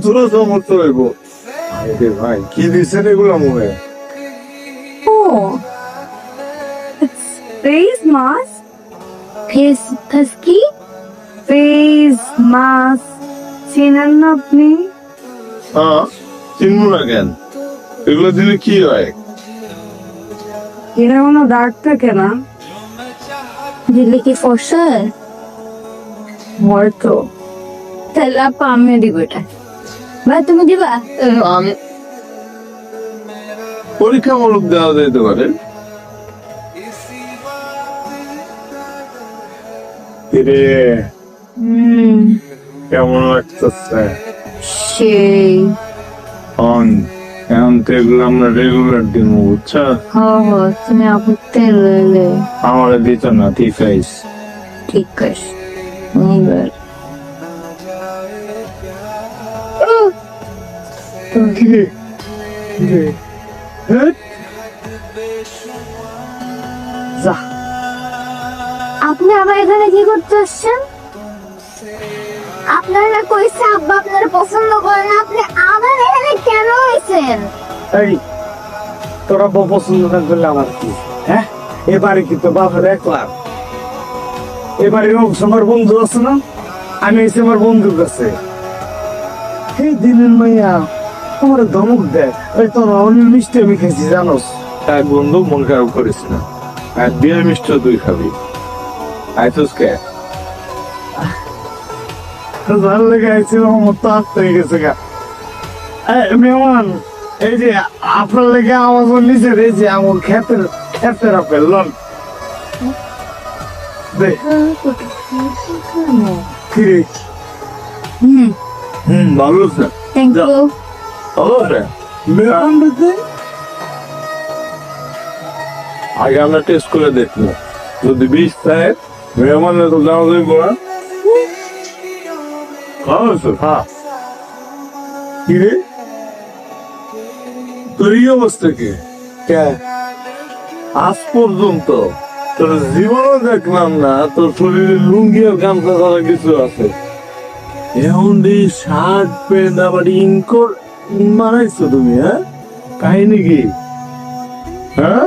তোরা সমস্যা হইব। ভাই কি দিচ্ছেন এগুলো মুখে? Oh, it's face mask. Face কি? Face mask. চেনেন না আপনি? হ্যাঁ, চিনবো না কেন? এগুলো দিলে কি হয়? এটা কোনো দাগ থাকে না? দিলে কি ফসল? হয়তো। তাহলে আপা আমিও দিব এটা। ভাই তুমি দিবা? আমি পরীক্ষামূলক দেওয়া যেতে পারে। কেমন লাগতেছে? সেই এখন তো এগুলো আমরা রেগুলার দিব, বুঝছো? তুমি আপত্তি লইলে আমার দিত না, ঠিক আছে? ঠিক আছে এবার যা। আপনি আবার এখানে কি করতে আসছেন? আপনারা কইছে আব্বা আপনারা পছন্দ করেন, আপনি আবার এখানে কেন এসেছেন? এই তোরা পছন্দ না করলে আমার কি? হ্যাঁ, এবারে কি তো বাপের একলা? এবারে আমার বন্ধু আছে না, আমি এসে আমার বন্ধুর কাছে এই দিনের মাইয়া আমার ধমক দেয়। ওই তোর অনেক মিষ্টি আমি খেয়েছি জানোস। এক বন্ধু মন খারাপ করিস না, আর বিয়ের মিষ্টি তুই খাবি। আইসুস কে? ভালো লেগে আছে, আমার তো আত্ম হয়ে গেছে গা। মেহমান, এই যে আপনার লেগে আমার নিচে এই যে আমার ক্ষেতের আপেল লন কিরে। ভালো আছে? Thank you. ভালো আছে? মেহমান বলতে আগে আমরা টেস্ট করে দেখবো, যদি বিষ চায় মেহমানের তো দেওয়া যাইব না। ভালো আছে? হ্যাঁ। কিরে তোর এই অবস্থা কি? আজ পর্যন্ত তোর জীবনও দেখলাম না তোর শরীরে লুঙ্গি আর গামছা ছাড়া কিছু আছে। এখন দিয়ে শার্ট প্যান্ট আবার ইনকোর মারাইছো তুমি, হ্যাঁ? কাহিনী কি? হ্যাঁ?